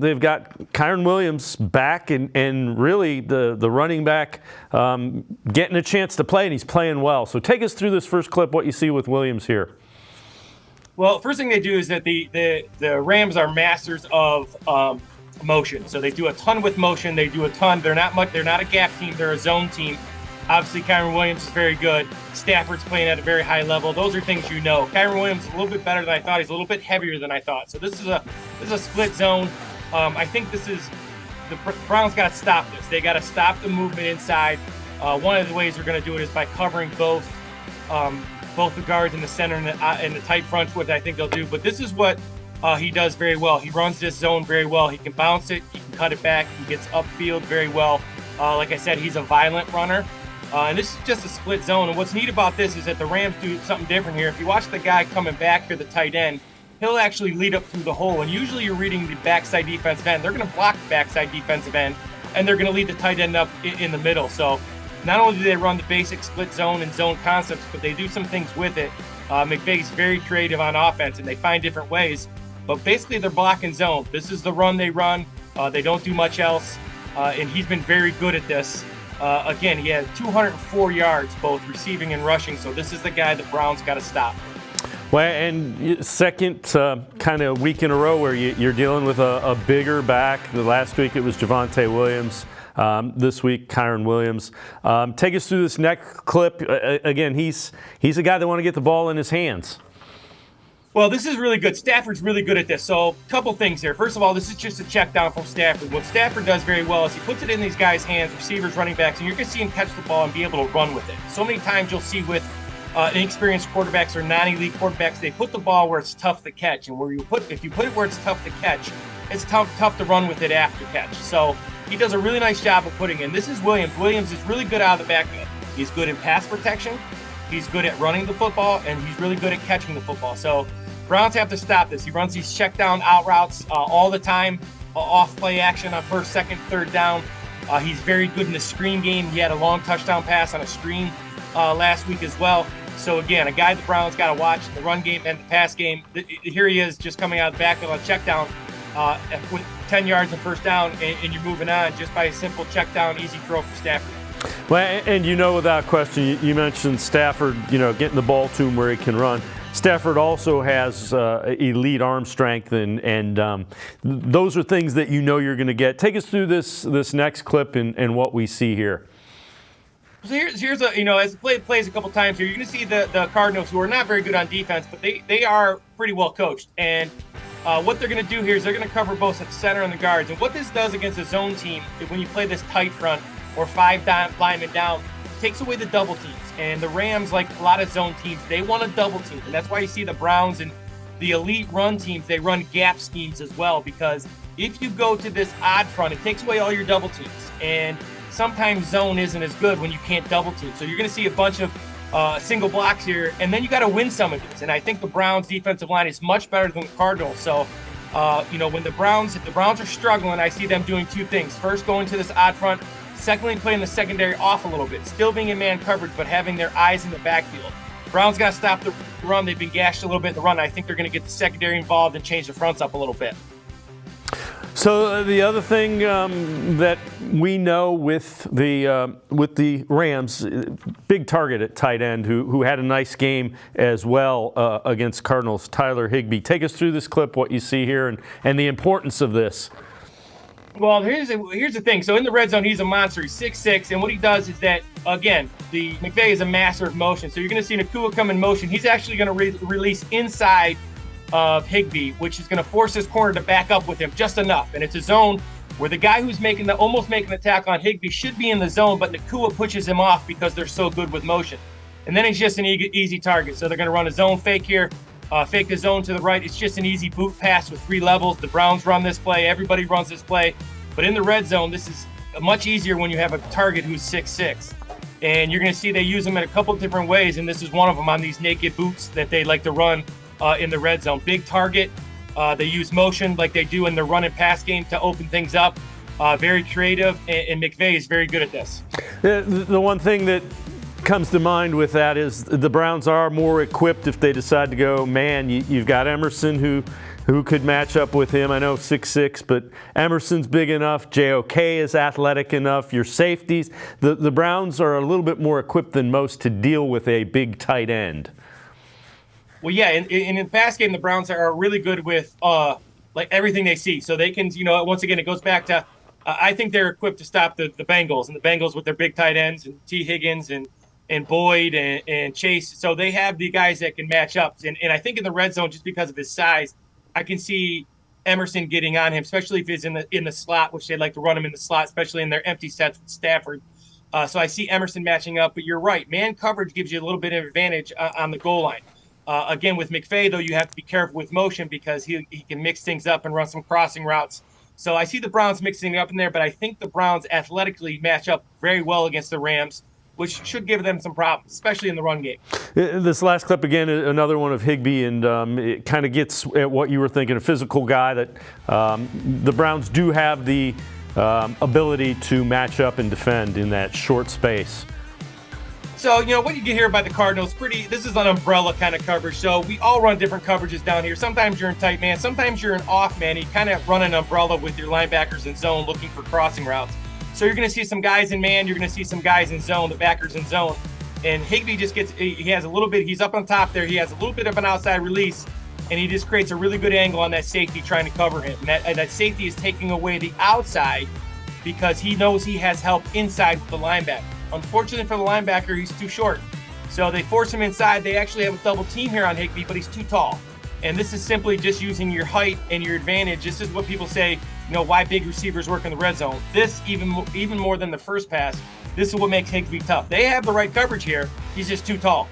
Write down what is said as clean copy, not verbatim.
they've got Kyren Williams back and really the running back getting a chance to play, and he's playing well. So take us through this first clip, what you see with Williams here. Well, first thing they do is that the Rams are masters of motion. So they do a ton with motion. They do a ton. They're not a gap team. They're a zone team. Obviously, Kyren Williams is very good. Stafford's playing at a very high level. Those are things you know. Kyren Williams is a little bit better than I thought. He's a little bit heavier than I thought. So this is a split zone. I think the Browns got to stop this. They got to stop the movement inside. One of the ways we're going to do it is by covering both the guards in the center and the tight front, which I think they'll do. But this is what he does very well. He runs this zone very well. He can bounce it. He can cut it back. He gets upfield very well. Like I said, he's a violent runner. And this is just a split zone. And what's neat about this is that the Rams do something different here. If you watch the guy coming back for the tight end, he'll actually lead up through the hole. And usually you're reading the backside defensive end. They're going to block the backside defensive end, and they're going to lead the tight end up in the middle. So not only do they run the basic split zone and zone concepts, but they do some things with it. McVay's very creative on offense, and they find different ways. But basically, they're blocking zone. This is the run they run. They don't do much else. And he's been very good at this. Again, he has 204 yards, both receiving and rushing. So this is the guy the Browns got to stop. Well, and second kind of week in a row where you're dealing with a bigger back. The last week it was Javonte Williams. This week, Kyren Williams. Take us through this next clip. Again, he's a guy that want to get the ball in his hands. Well, this is really good. Stafford's really good at this. So a couple things here. First of all, this is just a check down from Stafford. What Stafford does very well is he puts it in these guys' hands, receivers, running backs, and you're going to see him catch the ball and be able to run with it. So many times you'll see with inexperienced quarterbacks or non-elite quarterbacks, they put the ball where it's tough to catch. And if you put it where it's tough to catch, it's tough to run with it after catch. So he does a really nice job of putting in. This is Williams. Williams is really good out of the backfield. He's good in pass protection. He's good at running the football, and he's really good at catching the football. So Browns have to stop this. He runs these check down out routes all the time, off play action on first, second, third down. He's very good in the screen game. He had a long touchdown pass on a screen last week as well. So again, a guy the Browns got to watch, the run game and the pass game. Here he is just coming out of the backfield on check down with 10 yards and first down, and you're moving on just by a simple check down, easy throw for Stafford. Well, and without question, you mentioned Stafford, getting the ball to him where he can run. Stafford also has elite arm strength, and those are things that you're going to get. Take us through this next clip and what we see here. So here's as the play plays a couple times here, you're going to see the Cardinals, who are not very good on defense, but they are pretty well coached. And what they're going to do here is they're going to cover both at the center and the guards. And what this does against a zone team, when you play this tight front or five linemen down, takes away the double teams. And the Rams, like a lot of zone teams, they want a double team. And that's why you see the Browns and the elite run teams, they run gap schemes as well. Because if you go to this odd front, it takes away all your double teams. And sometimes zone isn't as good when you can't double team. So you're going to see a bunch of single blocks here, and then you got to win some of these. And I think the Browns' defensive line is much better than the Cardinals. So, when if the Browns are struggling, I see them doing two things. First, going to this odd front. Secondly, playing the secondary off a little bit. Still being in man coverage, but having their eyes in the backfield. Browns got to stop the run. They've been gashed a little bit in the run. I think they're going to get the secondary involved and change the fronts up a little bit. So the other thing that we know with the Rams, big target at tight end who had a nice game as well against Cardinals, Tyler Higbee. Take us through this clip, what you see here, and the importance of this. Well, here's the thing. So in the red zone, he's a monster. He's 6'6", and what he does is that, again, the McVay is a master of motion. So you're going to see Nakua come in motion. He's actually going to release inside of Higbee, which is going to force his corner to back up with him just enough. And it's a zone where the guy who's almost making the tackle on Higbee should be in the zone, but Nakua pushes him off because they're so good with motion. And then it's just an easy target. So they're going to run a zone fake here. Fake the zone to the right. It's just an easy boot pass with 3 levels. The Browns run this play. Everybody runs this play. But in the red zone, this is much easier when you have a target who's 6'6". And you're going to see they use them in a couple of different ways, and this is one of them on these naked boots that they like to run in the red zone. Big target. They use motion like they do in the run and pass game to open things up. Very creative, and McVay is very good at this. The one thing that comes to mind with that is the Browns are more equipped if they decide to go man. You've got Emerson, who who could match up with him. I know 6'6", but Emerson's big enough. JOK is athletic enough. Your safeties. The Browns are a little bit more equipped than most to deal with a big tight end. Well, yeah, and in the pass game, the Browns are really good with like everything they see. So they can, once again, it goes back to I think they're equipped to stop the Bengals, and the Bengals with their big tight ends and T. Higgins and Boyd and Chase. So they have the guys that can match up. And I think in the red zone, just because of his size, I can see Emerson getting on him, especially if he's in the slot, which they like to run him in the slot, especially in their empty sets with Stafford. So I see Emerson matching up. But you're right, man coverage gives you a little bit of advantage on the goal line. Again, with McVay, though, you have to be careful with motion because he can mix things up and run some crossing routes. So I see the Browns mixing it up in there, but I think the Browns athletically match up very well against the Rams, which should give them some problems, especially in the run game. This last clip, again, another one of Higbee, and it kind of gets at what you were thinking, a physical guy that the Browns do have the ability to match up and defend in that short space. So, what you get here by the Cardinals, this is an umbrella kind of coverage. So we all run different coverages down here. Sometimes you're in tight man. Sometimes you're in off man. You kind of run an umbrella with your linebackers in zone looking for crossing routes. So you're going to see some guys in man. You're going to see some guys in zone, the backers in zone. And Higbee he has a little bit, he's up on top there. He has a little bit of an outside release, and he just creates a really good angle on that safety trying to cover him. And that safety is taking away the outside because he knows he has help inside with the linebacker. Unfortunately for the linebacker, he's too short. So they force him inside. They actually have a double team here on Higbee, but he's too tall. And this is simply just using your height and your advantage. This is what people say, why big receivers work in the red zone. This, even more than the first pass, this is what makes Higbee tough. They have the right coverage here. He's just too tall.